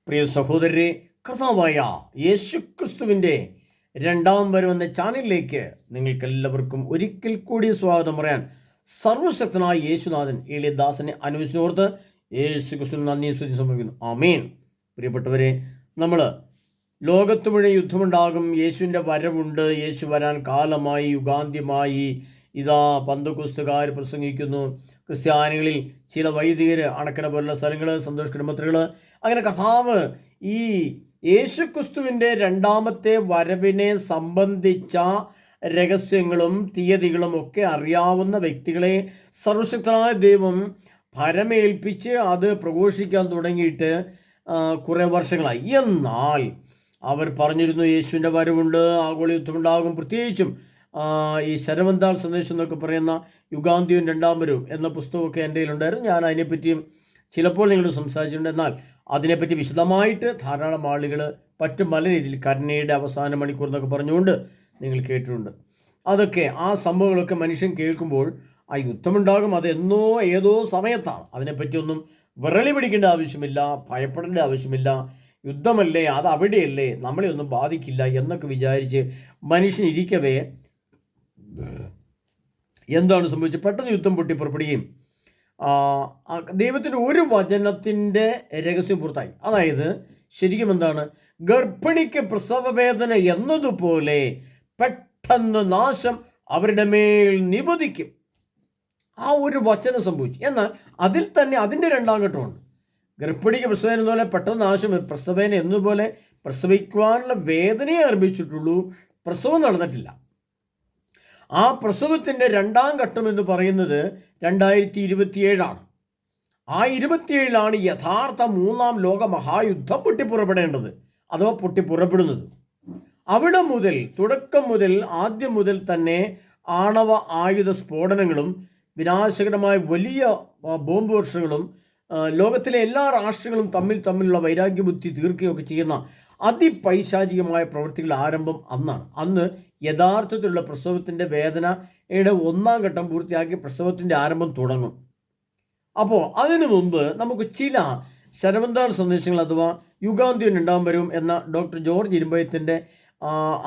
പ്രിയ സഹോദരരെ, കർത്താവായ യേശുക്രിസ്തുവിൻ്റെ രണ്ടാം വരവെന്ന ചാനലിലേക്ക് നിങ്ങൾക്കെല്ലാവർക്കും ഒരിക്കൽ കൂടി സ്വാഗതം പറയാൻ സർവശക്തനായ യേശുനാഥൻ എളിയദാസനെ അനുവദിച്ചോർത്ത് യേശുക്രിസ്തു നന്ദി സ്തുതി സമർപ്പിക്കുന്നു. ആമേൻ. പ്രിയപ്പെട്ടവരെ, നമ്മൾ ലോകത്ത് മുഴുവൻ യുദ്ധമുണ്ടാകും, യേശുവിൻ്റെ വരവുണ്ട്, യേശു വരാൻ കാലമായി, യുഗാന്ത്യമായി, ഇതാ പന്തക്കുസ്തുകാർ പ്രസംഗിക്കുന്നു, ക്രിസ്ത്യാനികളിൽ ചില വൈദികർ, അണക്കര പോലുള്ള സ്ഥലങ്ങൾ, സന്തോഷ കുടുംബത്തികൾ, അങ്ങനെ കർത്താവ് ഈ യേശുക്രിസ്തുവിൻ്റെ രണ്ടാമത്തെ വരവിനെ സംബന്ധിച്ച രഹസ്യങ്ങളും തീയതികളും ഒക്കെ അറിയാവുന്ന വ്യക്തികളെ സർവശക്തനായ ദൈവം ഭരമേൽപ്പിച്ച് അത് പ്രഘോഷിക്കാൻ തുടങ്ങിയിട്ട് കുറേ വർഷങ്ങളായി. എന്നാൽ അവർ പറഞ്ഞിരുന്നു യേശുവിൻ്റെ വരവുണ്ട്, ആഗോള യുദ്ധമുണ്ടാകും, പ്രത്യേകിച്ചും ഈ ശരവന്താൾ സന്ദേശം എന്നൊക്കെ പറയുന്ന യുഗാന്ത്യവും രണ്ടാം വരവും എന്ന പുസ്തകമൊക്കെ എൻ്റെ കയ്യിലുണ്ടായിരുന്നു. ഞാൻ അതിനെപ്പറ്റിയും ചിലപ്പോൾ നിങ്ങളോട് സംസാരിച്ചിട്ടുണ്ട്. എന്നാൽ അതിനെപ്പറ്റി വിശദമായിട്ട് ധാരാളം ആളുകൾ പറ്റും പല രീതിയിൽ കരുണയുടെ അവസാന മണിക്കൂർ എന്നൊക്കെ പറഞ്ഞുകൊണ്ട് നിങ്ങൾ കേട്ടിട്ടുണ്ട്. അതൊക്കെ ആ സംഭവങ്ങളൊക്കെ മനുഷ്യൻ കേൾക്കുമ്പോൾ ആ യുദ്ധമുണ്ടാകും, അത് എന്നോ ഏതോ സമയത്താണ്, അതിനെപ്പറ്റിയൊന്നും വിറളി പിടിക്കേണ്ട ആവശ്യമില്ല, ഭയപ്പെടേണ്ട ആവശ്യമില്ല, യുദ്ധമല്ലേ, അത് അവിടെയല്ലേ, നമ്മളെ ഒന്നും ബാധിക്കില്ല എന്നൊക്കെ വിചാരിച്ച് മനുഷ്യൻ ഇരിക്കവേ എന്താണ് സംഭവിച്ചത്? പെട്ടെന്ന് യുദ്ധം പൊട്ടി പുറപ്പെടുകയും ദൈവത്തിൻ്റെ ഒരു വചനത്തിൻ്റെ രഹസ്യം പുറത്തായി. അതായത് ശരിക്കും എന്താണ്? ഗർഭിണിക്ക് പ്രസവവേദന എന്നതുപോലെ പെട്ടെന്ന് നാശം അവരുടെ മേൽ നിപതിക്കും. ആ ഒരു വചനം സംഭവിച്ചു. എന്നാൽ അതിൽ തന്നെ അതിൻ്റെ രണ്ടാം ഘട്ടമുണ്ട്. ഗർഭിണിക്ക് പ്രസവേദന എന്നതുപോലെ പെട്ടെന്ന് നാശം, പ്രസവേദന എന്നതുപോലെ പ്രസവിക്കുവാനുള്ള വേദനയെ ആരംഭിച്ചിട്ടുള്ളൂ, പ്രസവം നടന്നിട്ടില്ല. ആ പ്രസവത്തിൻ്റെ രണ്ടാം ഘട്ടം എന്ന് പറയുന്നത് 2027 ആ 27 യഥാർത്ഥ മൂന്നാം ലോക മഹായുദ്ധം പൊട്ടിപ്പുറപ്പെടേണ്ടത്, അഥവാ പൊട്ടിപ്പുറപ്പെടുന്നത്. അവിടെ മുതൽ, തുടക്കം മുതൽ, ആദ്യം മുതൽ തന്നെ ആണവ ആയുധ സ്ഫോടനങ്ങളും വിനാശകരമായ വലിയ ബോംബ് വർഷങ്ങളും ലോകത്തിലെ എല്ലാ രാഷ്ട്രങ്ങളും തമ്മിലുള്ള വൈരാഗ്യബുദ്ധി തീർക്കുകയൊക്കെ ചെയ്യുന്ന അതിപൈശാചികമായ പ്രവൃത്തികളുടെ ആരംഭം അന്നാണ്. അന്ന് യഥാർത്ഥത്തിലുള്ള പ്രസവത്തിൻ്റെ വേദനയുടെ ഒന്നാം ഘട്ടം പൂർത്തിയാക്കി പ്രസവത്തിൻ്റെ ആരംഭം തുടങ്ങും. അപ്പോൾ അതിനു മുമ്പ് നമുക്ക് ചില ശരവന്താൾ സന്ദേശങ്ങൾ അഥവാ യുഗാന്ത്യം രണ്ടാം വരവും എന്ന ഡോക്ടർ ജോർജ് ഇരുമ്പയത്തിൻ്റെ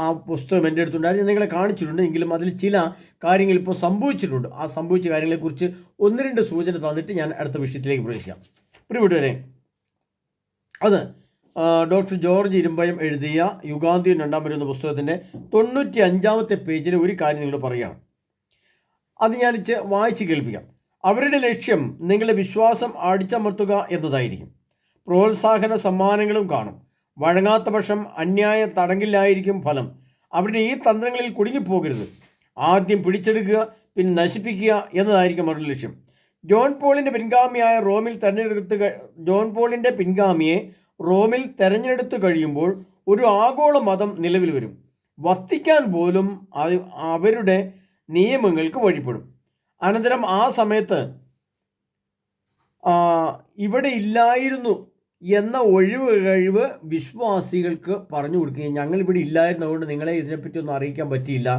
ആ പുസ്തകം എൻ്റെ അടുത്തുണ്ടായിരുന്നു. ഞാൻ നിങ്ങളെ കാണിച്ചിട്ടുണ്ട്. എങ്കിലും അതിൽ ചില കാര്യങ്ങൾ ഇപ്പോൾ സംഭവിച്ചിട്ടുണ്ട്. ആ സംഭവിച്ച കാര്യങ്ങളെക്കുറിച്ച് ഒന്ന് രണ്ട് സൂചന തന്നിട്ട് ഞാൻ അടുത്ത വിഷയത്തിലേക്ക് പ്രവേശിക്കാം. പ്രിയപ്പെട്ടവരെ, അത് ഡോക്ടർ ജോർജ് ഇരുമ്പയം എഴുതിയ യുഗാന്ത്യം രണ്ടാം വരം എന്ന പുസ്തകത്തിൻ്റെ 95-ാമത്തെ പേജിൽ ഒരു കാര്യം നിങ്ങൾ പറയുകയാണ്. അത് ഞാൻ വായിച്ച് കേൾപ്പിക്കാം. അവരുടെ ലക്ഷ്യം നിങ്ങളുടെ വിശ്വാസം അടിച്ചമർത്തുക എന്നതായിരിക്കും. പ്രോത്സാഹന സമ്മാനങ്ങളും കാണും. വഴങ്ങാത്ത പക്ഷം അന്യായ തടങ്കിലായിരിക്കും ഫലം. അവരുടെ ഈ തന്ത്രങ്ങളിൽ കുടുങ്ങിപ്പോകരുത്. ആദ്യം പിടിച്ചെടുക്കുക, പിന്നെ നശിപ്പിക്കുക എന്നതായിരിക്കും അവരുടെ ലക്ഷ്യം. ജോൺ പോളിൻ്റെ പിൻഗാമിയെ റോമിൽ തെരഞ്ഞെടുത്ത് കഴിയുമ്പോൾ ഒരു ആഗോള മതം നിലവിൽ വരും. വത്തിക്കാൻ പോലും അവരുടെ നിയമങ്ങൾക്ക് വഴിപ്പെടും. അനന്തരം ആ സമയത്ത് ഇവിടെ ഇല്ലായിരുന്നു എന്ന കഴിവ് വിശ്വാസികൾക്ക് പറഞ്ഞു കൊടുക്കുകയും ഞങ്ങളിവിടെ ഇല്ലായിരുന്നു, അതുകൊണ്ട് നിങ്ങളെ ഇതിനെപ്പറ്റി ഒന്നും അറിയിക്കാൻ പറ്റിയില്ല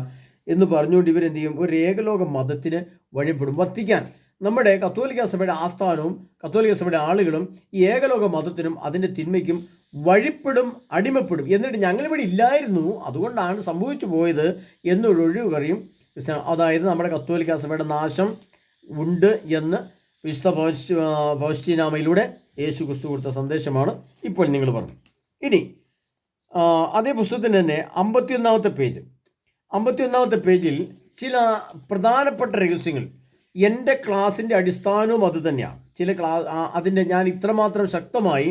എന്ന് പറഞ്ഞുകൊണ്ട് ഇവരെന്ത് ചെയ്യും? ഒരു ഏകലോക മതത്തിന് വഴിപ്പെടും. വത്തിക്കാൻ നമ്മുടെ കത്തോലിക്ക സഭയുടെ ആസ്ഥാനവും കത്തോലിക്ക സഭയുടെ ആളുകളും ഈ ഏകലോക മതത്തിനും അതിൻ്റെ തിന്മയ്ക്കും വഴിപ്പെടും, അടിമപ്പെടും. എന്നിട്ട് ഞങ്ങളിവിടെ ഇല്ലായിരുന്നു, അതുകൊണ്ടാണ് സംഭവിച്ചു പോയത് എന്നൊരു ഒഴിവ് പറയും. അതായത് നമ്മുടെ കത്തോലിക്ക സഭയുടെ നാശം ഉണ്ട് എന്ന് വിശുദ്ധ പൗസ്റ്റീനാമയിലൂടെ യേശു ക്രിസ്തു കൊടുത്ത സന്ദേശമാണ് ഇപ്പോൾ നിങ്ങൾ പറഞ്ഞു. ഇനി അതേ പുസ്തകത്തിന് തന്നെ 51-ാമത്തെ പേജിൽ ചില പ്രധാനപ്പെട്ട രഹസ്യങ്ങൾ, എൻ്റെ ക്ലാസിൻ്റെ അടിസ്ഥാനവും അത് തന്നെയാണ്. അതിൻ്റെ ഞാൻ ഇത്രമാത്രം ശക്തമായി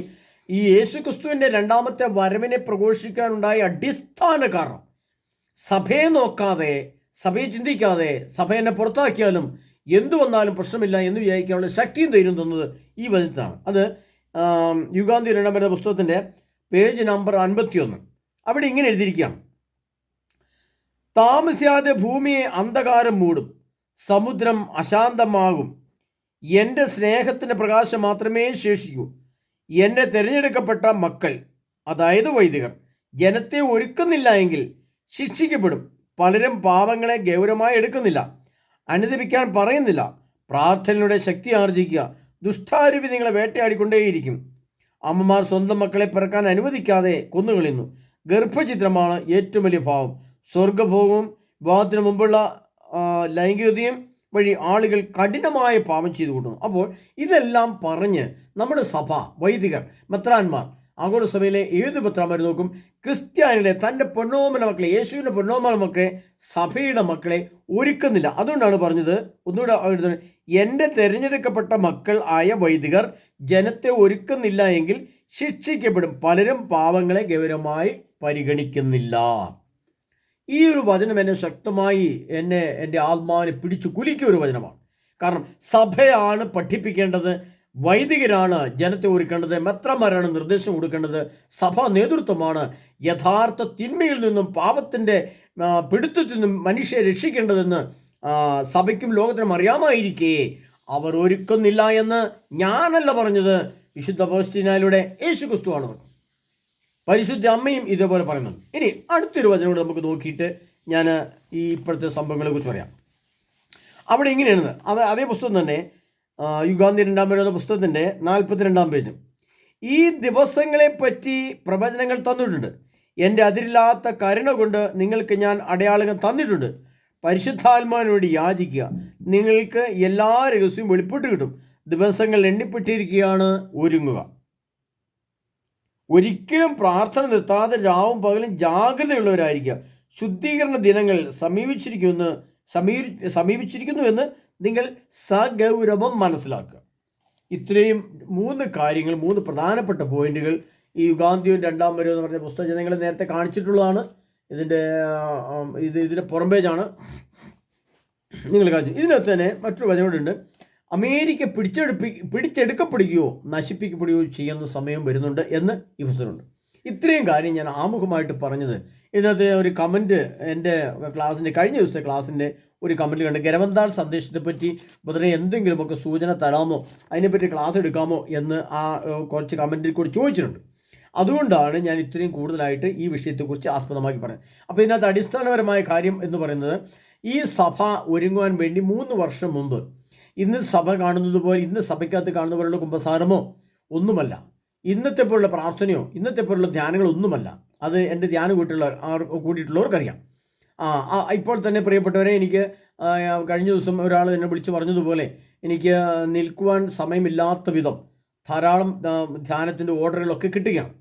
ഈ യേശു ക്രിസ്തുവിൻ്റെ രണ്ടാമത്തെ വരവിനെ പ്രഘോഷിക്കാനുണ്ടായ അടിസ്ഥാന കാരണം, സഭയെ നോക്കാതെ, സഭയെ ചിന്തിക്കാതെ, സഭ എന്നെ പുറത്താക്കിയാലും എന്തു വന്നാലും പ്രശ്നമില്ല എന്ന് വിചാരിക്കാനുള്ള ശക്തിയും ധൈര്യം തന്നത് ഈ വചനത്തിലാണ്. അത് യുഗാന്ത്യം രണ്ടാം വരവ് പുസ്തകത്തിൻ്റെ പേജ് നമ്പർ 51. അവിടെ ഇങ്ങനെ എഴുതിയിരിക്കുകയാണ്: താമസിയാതെ ഭൂമിയെ അന്ധകാരം മൂടും, സമുദ്രം അശാന്തമാകും, എൻ്റെ സ്നേഹത്തിൻ്റെ പ്രകാശം മാത്രമേ ശേഷിക്കൂ. എൻ്റെ തിരഞ്ഞെടുക്കപ്പെട്ട മക്കൾ, അതായത് വൈദികർ, ജനത്തെ ഒരുക്കുന്നില്ല എങ്കിൽ ശിക്ഷിക്കപ്പെടും. പലരും പാപങ്ങളെ ഗൗരവമായി എടുക്കുന്നില്ല, അനുദപിക്കാൻ പറയുന്നില്ല. പ്രാർത്ഥനയുടെ ശക്തി ആർജിക്കുക, ദുഷ്ടാരൂപി നിങ്ങളെ വേട്ടയാടിക്കൊണ്ടേയിരിക്കും. അമ്മമാർ സ്വന്തം മക്കളെ പിറക്കാൻ അനുവദിക്കാതെ കൊന്നുകളയുന്നു. ഗർഭചിത്രമാണ് ഏറ്റവും വലിയ പാവം. സ്വർഗഭോഗവും വിവാഹത്തിന് മുമ്പുള്ള ലൈംഗികതയും വഴി ആളുകൾ കഠിനമായ പാപം ചെയ്തു കൂട്ടുന്നു. അപ്പോൾ ഇതെല്ലാം പറഞ്ഞ് നമ്മുടെ സഭ, വൈദികർ, മെത്രാന്മാർ, ആഗോള സഭയിലെ ഏത് മെത്രാന്മാർ നോക്കും ക്രിസ്ത്യാനികളെ, തൻ്റെ പൊന്നോമന മക്കളെ, യേശുവിൻ്റെ പൊന്നോമന മക്കളെ, സഭയുടെ മക്കളെ ഒരുക്കുന്നില്ല. അതുകൊണ്ടാണ് പറഞ്ഞത്, ഒന്നുകൂടെ എഴുതുന്നത്, എൻ്റെ തിരഞ്ഞെടുക്കപ്പെട്ട മക്കൾ ആയ വൈദികർ ജനത്തെ ഒരുക്കുന്നില്ല എങ്കിൽ ശിക്ഷിക്കപ്പെടും. പലരും പാവങ്ങളെ ഗൗരവമായി പരിഗണിക്കുന്നില്ല. ഈ ഒരു വചനം എന്നെ ശക്തമായി എൻ്റെ ആത്മാവിനെ പിടിച്ചു കുലുക്കിയ ഒരു വചനമാണ്. കാരണം സഭയാണ് പഠിപ്പിക്കേണ്ടത്, വൈദികരാണ് ജനത്തെ ഒരുക്കേണ്ടത്, മെത്രാന്മാരാണ് നിർദ്ദേശം കൊടുക്കേണ്ടത്, സഭാ നേതൃത്വമാണ് യഥാർത്ഥ തിന്മയിൽ നിന്നും പാപത്തിൻ്റെ പിടുത്തത്തിൽ നിന്നും മനുഷ്യരെ രക്ഷിക്കേണ്ടതെന്ന് സഭയ്ക്കും ലോകത്തിനും അറിയാമായിരിക്കേ അവർ ഒരുക്കുന്നില്ല എന്ന് ഞാനല്ല പറഞ്ഞത്, വിശുദ്ധ അപ്പോസ്തലനായ യേശു ക്രിസ്തുവാണ് പറഞ്ഞത്. പരിശുദ്ധ അമ്മയും ഇതേപോലെ പറയുന്നുണ്ട്. ഇനി അടുത്തൊരു വചനം കൂടെ നമുക്ക് നോക്കിയിട്ട് ഞാൻ ഈ ഇപ്പോഴത്തെ സംഭവങ്ങളെ കുറിച്ച് പറയാം. അവിടെ ഇങ്ങനെയാണ്, അതേ പുസ്തകം തന്നെ, യുഗാന്തി 2 എന്ന പുസ്തകത്തിൻ്റെ 42 പേജും, ഈ ദിവസങ്ങളെപ്പറ്റി പ്രവചനങ്ങൾ തന്നിട്ടുണ്ട്. എൻ്റെ അതിരില്ലാത്ത കരുണ കൊണ്ട് നിങ്ങൾക്ക് ഞാൻ അടയാളങ്ങൾ തന്നിട്ടുണ്ട്. പരിശുദ്ധാത്മാവിനോട് യാചിക്കുക, നിങ്ങൾക്ക് എല്ലാ രഹസ്യവും വെളിപ്പെട്ട് കിട്ടും. ദിവസങ്ങൾ എണ്ണിപ്പെട്ടിരിക്കുകയാണ്, ഒരുങ്ങുക. ഒരിക്കലും പ്രാർത്ഥന നിർത്താതെ രാവും പകലും ജാഗ്രതയുള്ളവരായിരിക്കുക. ശുദ്ധീകരണ ദിനങ്ങൾ സമീപിച്ചിരിക്കുന്നു എന്ന് നിങ്ങൾ സഗൗരവം മനസ്സിലാക്കുക. ഇത്രയും 3 കാര്യങ്ങൾ, 3 പ്രധാനപ്പെട്ട പോയിന്റുകൾ ഈ യുഗാന്തിയും 2 വരവ് എന്ന് പറഞ്ഞ പുസ്തകം നിങ്ങൾ നേരത്തെ കാണിച്ചിട്ടുള്ളതാണ്. ഇതിൻ്റെ പുറംപേജാണ് നിങ്ങൾ കാണിച്ചത്. ഇതിനകത്ത് തന്നെ മറ്റൊരു വചനമുണ്ട്, അമേരിക്ക പിടിച്ചെടുക്കപ്പെടുകയോ നശിപ്പിക്കപ്പെടുകയോ ചെയ്യുന്ന സമയം വരുന്നുണ്ട് എന്ന് ഈ പുസ്തകമുണ്ട്. ഇത്രയും കാര്യം ഞാൻ ആമുഖമായിട്ട് പറഞ്ഞത്. ഇതിനകത്ത് ഒരു കമൻറ്റ്, എൻ്റെ ക്ലാസ്സിൻ്റെ കഴിഞ്ഞ ദിവസത്തെ ക്ലാസ്സിൻ്റെ ഒരു കമൻറ്റ് കണ്ട്, ഗരവന്താൾ സന്ദേശത്തെപ്പറ്റി ബുധനെ എന്തെങ്കിലുമൊക്കെ സൂചന തരാമോ, അതിനെപ്പറ്റി ക്ലാസ് എടുക്കാമോ എന്ന് കുറച്ച് കമൻറ്റിൽ കൂടി ചോദിച്ചിട്ടുണ്ട്. അതുകൊണ്ടാണ് ഞാൻ ഇത്രയും കൂടുതലായിട്ട് ഈ വിഷയത്തെക്കുറിച്ച് ആസ്പദമാക്കി പറഞ്ഞത്. അപ്പോൾ ഇതിനകത്ത് അടിസ്ഥാനപരമായ കാര്യം എന്ന് പറയുന്നത്, ഈ സഭ ഒരുങ്ങുവാൻ വേണ്ടി 3 വർഷം മുമ്പ് ഇന്ന് സഭ കാണുന്നത് പോലെ, ഇന്ന് സഭയ്ക്കകത്ത് കാണുന്ന പോലുള്ള കുമ്പസാരമോ ഒന്നുമല്ല, ഇന്നത്തെ പോലുള്ള പ്രാർത്ഥനയോ ഇന്നത്തെ പോലുള്ള ധ്യാനങ്ങളൊന്നുമല്ല. അത് എൻ്റെ ധ്യാനം കൂട്ടിയിട്ടുള്ളവർക്കറിയാം. ഇപ്പോൾ തന്നെ പ്രിയപ്പെട്ടവരെ, എനിക്ക് കഴിഞ്ഞ ദിവസം ഒരാൾ എന്നെ വിളിച്ച് പറഞ്ഞതുപോലെ, എനിക്ക് നിൽക്കുവാൻ സമയമില്ലാത്ത വിധം ധാരാളം ധ്യാനത്തിൻ്റെ ഓർഡറുകളൊക്കെ കിട്ടുകയാണ്.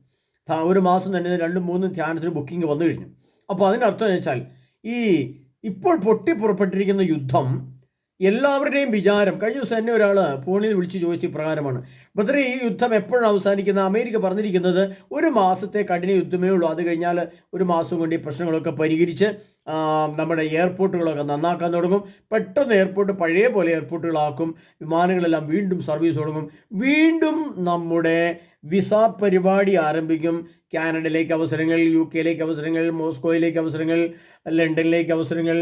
ഒരു മാസം തന്നെ 2-3 ധ്യാനത്തിന് ബുക്കിംഗ് വന്നു കഴിഞ്ഞു. അപ്പോൾ അതിനർത്ഥം എന്ന് വെച്ചാൽ, ഇപ്പോൾ പൊട്ടിപ്പുറപ്പെട്ടിരിക്കുന്ന യുദ്ധം എല്ലാവരുടെയും വിചാരം, കഴിഞ്ഞ ദിവസം എന്നെ ഒരാൾ ഫോണിൽ വിളിച്ച് ചോദിച്ച ഇപ്രകാരമാണ്, ബ്രദറെ, ഈ യുദ്ധം എപ്പോഴാണ് അവസാനിക്കുന്നത്? അമേരിക്ക പറഞ്ഞിരിക്കുന്നത് 1 മാസത്തെ കഠിന യുദ്ധമേ ഉള്ളൂ, അത് കഴിഞ്ഞാൽ 1 മാസം കൊണ്ട് ഈ പ്രശ്നങ്ങളൊക്കെ പരിഹരിച്ച് നമ്മുടെ എയർപോർട്ടുകളൊക്കെ നന്നാക്കാൻ തുടങ്ങും. പെട്ടെന്ന് എയർപോർട്ട് പഴയ പോലെ എയർപോർട്ടുകളാക്കും, വിമാനങ്ങളെല്ലാം വീണ്ടും സർവീസ് തുടങ്ങും, വീണ്ടും നമ്മുടെ വിസ പരിപാടി ആരംഭിക്കും. കാനഡയിലേക്ക് അവസരങ്ങൾ, UK അവസരങ്ങൾ, മോസ്കോയിലേക്ക് അവസരങ്ങൾ, ലണ്ടനിലേക്ക് അവസരങ്ങൾ,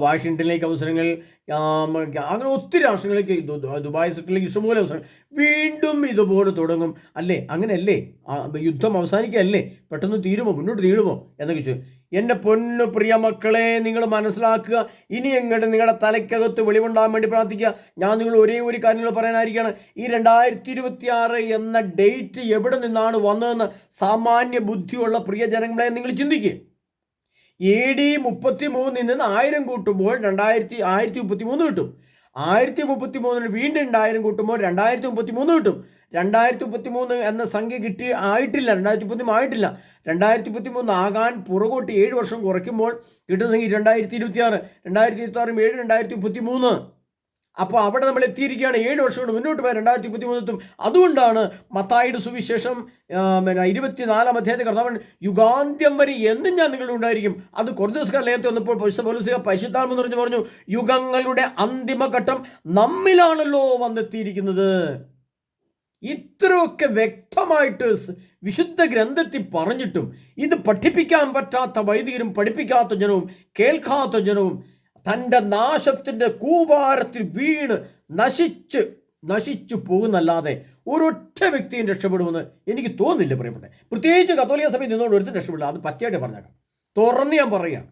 വാഷിങ്ടണിലേക്ക് അവസരങ്ങൾ, അങ്ങനെ ഒത്തിരി രാഷ്ട്രങ്ങളിലേക്ക്, ദുബായ് സിറ്റിയിലേക്ക് ഇഷ്ടംപോലെ അവസരങ്ങൾ, വീണ്ടും ഇതുപോലെ തുടങ്ങും. അല്ലേ? അങ്ങനെയല്ലേ? യുദ്ധം അവസാനിക്കല്ലേ? പെട്ടെന്ന് തീരുമോ? മുന്നോട്ട് തീരുമോ എന്നൊക്കെ ചോദിച്ചു. എൻ്റെ പൊന്നു പ്രിയ മക്കളെ, നിങ്ങൾ മനസ്സിലാക്കുക, ഇനി എങ്ങോട്ട് നിങ്ങളുടെ തലയ്ക്കകത്ത് വെളിവുണ്ടാകാൻ വേണ്ടി പ്രാർത്ഥിക്കുക. ഞാൻ നിങ്ങൾ ഒരേ ഒരു കാര്യങ്ങൾ പറയാനായിരിക്കുകയാണ്. ഈ 2026 എന്ന ഡേറ്റ് എവിടെ നിന്നാണ് വന്നതെന്ന് സാമാന്യ ബുദ്ധിയുള്ള പ്രിയ ജനങ്ങളെ നിങ്ങൾ ചിന്തിക്കുക. AD 33 നിന്ന് 1000 കൂട്ടുമ്പോൾ 1033 കിട്ടും. 1033 വീണ്ടും 1000 കൂട്ടുമ്പോൾ 2033 കിട്ടും. 2033 എന്ന സംഖ്യ ആയിട്ടില്ല. 2033 2033 ആകാൻ പുറകോട്ട് 7 വർഷം കുറയ്ക്കുമ്പോൾ കിട്ടുന്ന സംഖ്യ 2026. 2026 7 2033. അപ്പോൾ അവിടെ നമ്മൾ എത്തിയിരിക്കുകയാണ്. 7 വർഷം കൊണ്ട് മുന്നോട്ട് പോയാൽ 2033 എത്തും. അതുകൊണ്ടാണ് മത്തായിയുടെ സുവിശേഷം 24-ാം അധ്യായത്തിൽ കർത്താവ് യുഗാന്ത്യം വരെ എന്നും ഞാൻ നിങ്ങളുടെ ഉണ്ടായിരിക്കും. അത് കൊറിന്തോസ്യർ ലേഖനത്തിൽ വന്നപ്പോൾ പരിശുദ്ധാത്മാവ് നിറഞ്ഞു പറഞ്ഞു, യുഗങ്ങളുടെ അന്തിമഘട്ടം നമ്മിലാണല്ലോ വന്നെത്തിയിരിക്കുന്നത്. ഇത്രയൊക്കെ വ്യക്തമായിട്ട് വിശുദ്ധ ഗ്രന്ഥത്തിൽ പറഞ്ഞിട്ടും ഇത് പഠിപ്പിക്കാൻ പറ്റാത്ത വൈദികരും പഠിപ്പിക്കാത്ത ജനവും കേൾക്കാത്ത ജനവും തൻ്റെ നാശത്തിൻ്റെ കൂപാരത്തിൽ വീണ് നശിച്ചു പോകുന്നല്ലാതെ ഒരൊറ്റ വ്യക്തിയും രക്ഷപ്പെടുമെന്ന് എനിക്ക് തോന്നുന്നില്ല പ്രിയപ്പെട്ടെ. പ്രത്യേകിച്ച് കത്തോലിക്ക സഭയിൽ നിന്നുകൊണ്ട് ഒരുത്തും രക്ഷപ്പെടില്ല. അത് പച്ചയായിട്ട് പറഞ്ഞേക്കാം, തുറന്ന് ഞാൻ പറയുകയാണ്.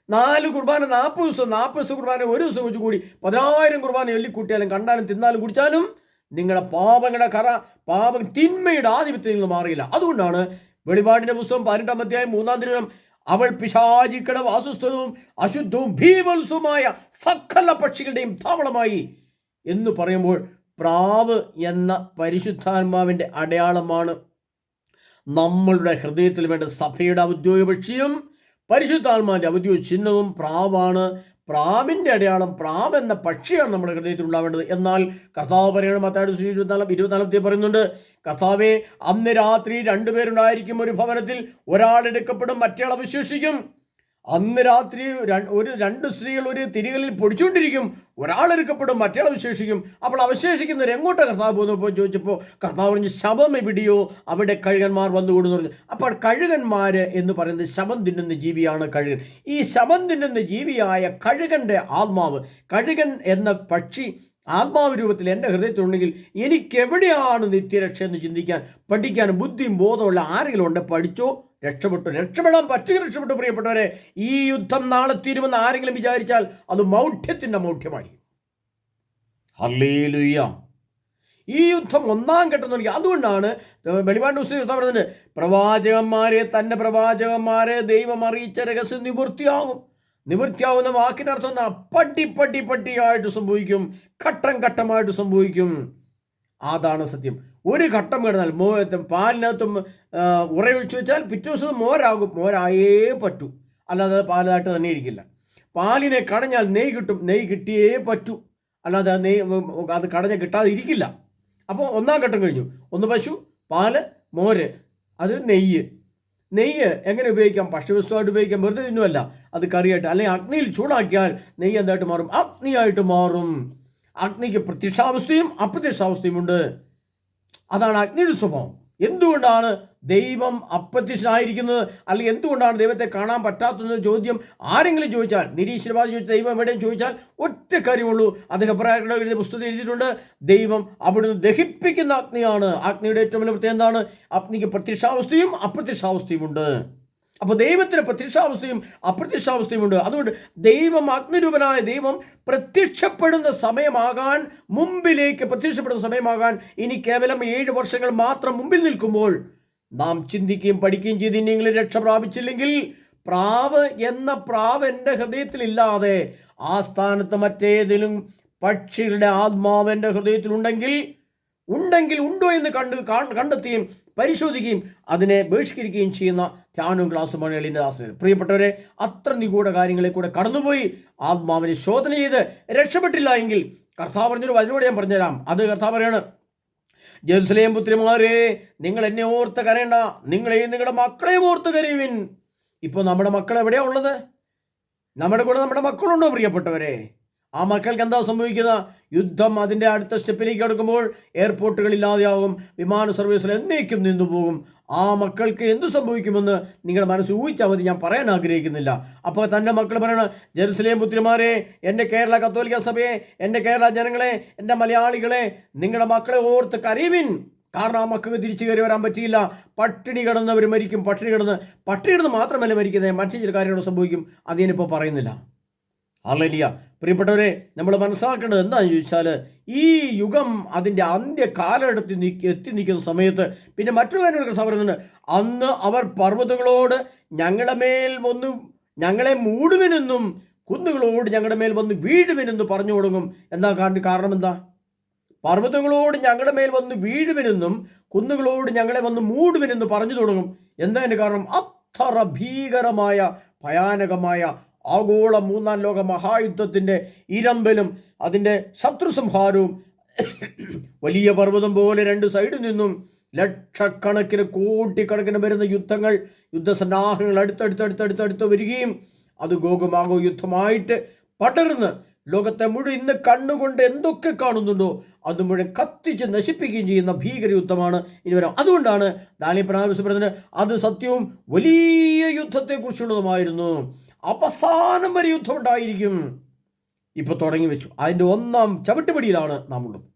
4 കുർബാന 40 ദിവസം, 40 ദിവസം കുർബാന 1 ദിവസം വെച്ച് കൂടി 10,000 കുർബാന ചൊല്ലിക്കൂട്ടിയാലും കണ്ടാലും തിന്നാലും കുടിച്ചാലും നിങ്ങളുടെ പാപങ്ങളുടെ തിന്മയുടെ ആധിപത്യത്തിൽ നിന്ന് മാറിയില്ല. അതുകൊണ്ടാണ് വെളിപാടിന്റെ പുസ്തകം 18-ാം അധ്യായം 3-ാം തിരുവചനം, അവൾ പിശാചിക്കട വാസസ്ഥലവും അശുദ്ധവും ഭീവത്സവുമായ സകല പക്ഷികളുടെയും താവളമായി എന്ന് പറയുമ്പോൾ പ്രാവ് എന്ന പരിശുദ്ധാത്മാവിൻ്റെ അടയാളമാണ് നമ്മളുടെ ഹൃദയത്തിൽ വേണ്ട. സഭയുടെ ഔദ്യോഗിക പക്ഷിയും പരിശുദ്ധാത്മാവിൻ്റെ ഔദ്യോഗിക ചിഹ്നവും പ്രാവാണ്. പ്രാവിൻ്റെ അടയാളം, പ്രാവ് എന്ന പക്ഷിയാണ് നമ്മുടെ ഹൃദയത്തിൽ ഉണ്ടാവേണ്ടത്. എന്നാൽ കർത്താവ് പറയണം, മത്തായി 24 പറയുന്നുണ്ട്, കർത്താവേ, അന്ന് രാത്രി 2 പേരുണ്ടായിരിക്കും ഒരു ഭവനത്തിൽ, ഒരാൾ എടുക്കപ്പെടും, മറ്റേയാൾ അവശേഷിക്കും. അന്ന് രാത്രി 2 സ്ത്രീകൾ ഒരു തിരികളിൽ പൊടിച്ചുകൊണ്ടിരിക്കും, ഒരാൾ എടുക്കപ്പെടും, മറ്റേയാൾ അവശേഷിക്കും. അപ്പോൾ അവശേഷിക്കുന്നവർ എങ്ങോട്ടാണ് കർത്താവ് പോകുന്നപ്പോൾ ചോദിച്ചപ്പോൾ കർത്താവ് പറഞ്ഞു, ശവം എവിടെയോ അവിടെ കഴുകന്മാർ വന്നുകൂടുന്നു പറഞ്ഞു. അപ്പോൾ കഴുകന്മാർ എന്ന് പറയുന്നത് ശവം തിന്നുന്ന ജീവിയാണ് കഴുകൻ. ഈ ശവം തിന്നുന്ന ജീവിയായ കഴുകൻ്റെ ആത്മാവ്, കഴുകൻ എന്ന പക്ഷി ആത്മാവ് രൂപത്തിൽ എൻ്റെ ഹൃദയത്തിലുണ്ടെങ്കിൽ എനിക്കെവിടെയാണ് നിത്യരക്ഷ എന്ന് ചിന്തിക്കാൻ, പഠിക്കാൻ ബുദ്ധിയും ബോധമുള്ള ആരെങ്കിലും ഉണ്ട്, പഠിച്ചോ, രക്ഷപ്പെടാൻ പറ്റുക രക്ഷപ്പെട്ടു. പ്രിയപ്പെട്ടവരെ, ഈ യുദ്ധം നാളെ തീരുമെന്ന് ആരെങ്കിലും വിചാരിച്ചാൽ അത് മൗഢ്യത്തിൻ്റെ മൗഢ്യമായി. ഹല്ലേലൂയ. ഈ യുദ്ധം 1-ാം ഘട്ടം നൽകി. അതുകൊണ്ടാണ് വെളിപാട് പുസ്തകത്തിൽ പറയുന്നത്, തൻ്റെ പ്രവാചകന്മാരെ ദൈവം അറിയിച്ച രഹസ്യം നിവൃത്തിയാവുന്ന വാക്കിനർത്ഥം പട്ടിയായിട്ട് സംഭവിക്കും, ഘട്ടമായിട്ട് സംഭവിക്കും. അതാണ് സത്യം. ഒരു ഘട്ടം കിടന്നാൽ പാലിനകത്തും ഉറയൊഴിച്ച് വെച്ചാൽ പിറ്റേ ദിവസം മോരായേ പറ്റൂ, അല്ലാതെ പാലായിട്ട് തന്നെ ഇരിക്കില്ല. പാലിനെ കടഞ്ഞാൽ നെയ്യ് കിട്ടും, നെയ്യ് കിട്ടിയേ പറ്റൂ, അല്ലാതെ അത് കടഞ്ഞ കിട്ടാതെ ഇരിക്കില്ല. അപ്പോൾ 1-ാം ഘട്ടം കഴിഞ്ഞു. ഒന്ന് പശു, പാല്, മോര്, അത് നെയ്യ് എങ്ങനെ ഉപയോഗിക്കാം? ഭക്ഷ്യവസ്തുവായിട്ട് ഉപയോഗിക്കാം, വെറുതെ തിന്നുമല്ല, അത് കറിയായിട്ട്. അല്ലെങ്കിൽ അഗ്നിയിൽ ചൂടാക്കിയാൽ നെയ്യ് എന്തായിട്ട് മാറും? അഗ്നിയായിട്ട് മാറും. അഗ്നിക്ക് പ്രത്യക്ഷാവസ്ഥയും അപ്രത്യക്ഷാവസ്ഥയും ഉണ്ട്. അതാണ് അഗ്നിയുടെ സ്വഭാവം. എന്തുകൊണ്ടാണ് ദൈവം അപ്രത്യക്ഷനായിരിക്കുന്നത്, അല്ലെങ്കിൽ എന്തുകൊണ്ടാണ് ദൈവത്തെ കാണാൻ പറ്റാത്തതെന്ന് ചോദ്യം ആരെങ്കിലും ചോദിച്ചാൽ, നിരീശ്വരവാദി ചോദിച്ചാൽ, ദൈവം എവിടെയും ചോദിച്ചാൽ ഒറ്റ കാര്യമുള്ളൂ. അത് ഹെബ്രായരുടെ എഴുതിയ പുസ്തകത്തിൽ എഴുതിയിട്ടുണ്ട്, ദൈവം അവിടുന്ന് ദഹിപ്പിക്കുന്ന അഗ്നിയാണ്. അഗ്നിയുടെ ഏറ്റവും വലിയ പ്രത്യേകത എന്താണ്? അഗ്നിക്ക് പ്രത്യക്ഷാവസ്ഥയും അപ്രത്യക്ഷാവസ്ഥയും ഉണ്ട്. അപ്പോൾ ദൈവത്തിന് പ്രത്യക്ഷാവസ്ഥയും അപ്രത്യക്ഷാവസ്ഥയും ഉണ്ട്. അതുകൊണ്ട് ദൈവം, അഗ്നിരൂപനായ ദൈവം പ്രത്യക്ഷപ്പെടുന്ന സമയമാകാൻ, മുമ്പിലേക്ക് പ്രത്യക്ഷപ്പെടുന്ന സമയമാകാൻ ഇനി കേവലം 7 വർഷങ്ങൾ മാത്രം മുമ്പിൽ നിൽക്കുമ്പോൾ നാം ചിന്തിക്കുകയും പഠിക്കുകയും ചെയ്ത് ഇനിയെങ്കിലും രക്ഷ പ്രാപിച്ചില്ലെങ്കിൽ, പ്രാവ് എന്ന പ്രാവ് എൻ്റെ ഹൃദയത്തിലില്ലാതെ ആ സ്ഥാനത്ത് മറ്റേതെങ്കിലും പക്ഷികളുടെ ആത്മാവ് എൻ്റെ ഹൃദയത്തിലുണ്ടെങ്കിൽ ഉണ്ടോ എന്ന് കണ്ടെത്തുകയും പരിശോധിക്കുകയും അതിനെ ബഹിഷ്കരിക്കുകയും ചെയ്യുന്ന ധ്യാനവും ക്ലാസ്സുമാണ് എളിൻ്റെ ദാസൻ. പ്രിയപ്പെട്ടവരെ, അത്ര നിഗൂഢ കാര്യങ്ങളെ കൂടെ കടന്നുപോയി ആത്മാവിനെ ശോധന ചെയ്ത് രക്ഷപ്പെട്ടില്ല എങ്കിൽ കർത്താവ് പറഞ്ഞൊരു വചനോട് ഞാൻ പറഞ്ഞുതരാം. അത് കർത്താവ് പറയാണ്, ജെറുസലേം പുത്രിമാരെ, നിങ്ങൾ എന്നെ ഓർത്ത് കരയണ്ട, നിങ്ങളെയും നിങ്ങളുടെ മക്കളെയും ഓർത്ത് കരയുവിൻ. ഇപ്പോൾ നമ്മുടെ മക്കൾ എവിടെയാണ് ഉള്ളത്? നമ്മുടെ കൂടെ നമ്മുടെ മക്കളുണ്ടോ പ്രിയപ്പെട്ടവരെ? ആ മക്കൾക്ക് എന്താ സംഭവിക്കുക? യുദ്ധം അതിൻ്റെ അടുത്ത സ്റ്റെപ്പിലേക്ക് കിടക്കുമ്പോൾ എയർപോർട്ടുകളില്ലാതെയാകും, വിമാന സർവീസുകൾ എന്നേക്കും നിന്നുപോകും. ആ മക്കൾക്ക് എന്തു സംഭവിക്കുമെന്ന് നിങ്ങളുടെ മനസ്സ് ഊഹിച്ചാൽ മതി, ഞാൻ പറയാൻ ആഗ്രഹിക്കുന്നില്ല. അപ്പോൾ തൻ്റെ മക്കൾ പറയണം, ജെറുസലേം പുത്രിമാരെ, എൻ്റെ കേരള കത്തോലിക്ക സഭയെ, എൻ്റെ കേരള ജനങ്ങളെ, എൻ്റെ മലയാളികളെ, നിങ്ങളുടെ മക്കളെ ഓർത്ത് കരയുവിൻ. കാരണം ആ മക്കൾക്ക് തിരിച്ചു കയറി വരാൻ പറ്റിയില്ല. പട്ടിണി കിടന്നവർ മരിക്കും. പട്ടിണി കിടന്ന് മാത്രമല്ല മരിക്കുന്നത്, മറ്റു ചില കാര്യങ്ങൾ സംഭവിക്കും. അത് ഞാനിപ്പോൾ പറയുന്നില്ല. ഹല്ലേലൂയ. പ്രിയപ്പെട്ടവരെ, നമ്മൾ മനസ്സിലാക്കേണ്ടത് എന്താണെന്ന് ചോദിച്ചാൽ, ഈ യുഗം അതിൻ്റെ അന്ത്യ കാലഘട്ടത്തിൽ എത്തി നിൽക്കുന്ന സമയത്ത് പിന്നെ മറ്റൊരു കാര്യം പറയുന്നുണ്ട്, അന്ന് അവർ പർവ്വതങ്ങളോട് ഞങ്ങളെ മൂടുവിനെന്നും കുന്നുകളോട് ഞങ്ങളുടെ മേൽ വന്ന് വീഴുവിനെന്ന് പറഞ്ഞു തുടങ്ങും. കാരണം എന്താ? പർവ്വതങ്ങളോട് ഞങ്ങളുടെ മേൽ വന്ന് വീഴുവിനെന്നും കുന്നുകളോട് ഞങ്ങളെ വന്ന് മൂടുവിനെന്ന് പറഞ്ഞു തുടങ്ങും. എന്താ അതിൻ്റെ കാരണം? അത്ര ഭീകരമായ ഭയാനകമായ ആഗോള 3-ാം ലോക മഹായുദ്ധത്തിൻ്റെ ഇരമ്പലും അതിൻ്റെ ശത്രുസംഹാരവും, വലിയ പർവ്വതം പോലെ 2 സൈഡിൽ നിന്നും ലക്ഷക്കണക്കിന് കോടിക്കണക്കിന് വരുന്ന യുദ്ധസന്നാഹങ്ങൾ അടുത്തടുത്ത് വരികയും അത് ഗോഗമാഗോ യുദ്ധമായിട്ട് പടർന്ന് ലോകത്തെ മുഴുവൻ ഇന്ന് കണ്ണുകൊണ്ട് എന്തൊക്കെ കാണുന്നുണ്ടോ അത് മുഴുവൻ കത്തിച്ച് നശിപ്പിക്കുകയും ചെയ്യുന്ന ഭീകര യുദ്ധമാണ് ഇനി വരാം. അതുകൊണ്ടാണ് ദാനിയേൽ പറഞ്ഞത്, അത് സത്യവും വലിയ യുദ്ധത്തെക്കുറിച്ചുള്ളതുമായിരുന്നു. അവസാനം വരെ യുദ്ധം ഉണ്ടായിരിക്കും. ഇപ്പോൾ തുടങ്ങി വെച്ചു. അതിൻ്റെ 1-ാം ചവിട്ടുപടിയിലാണ് നാം ഉള്ളത്.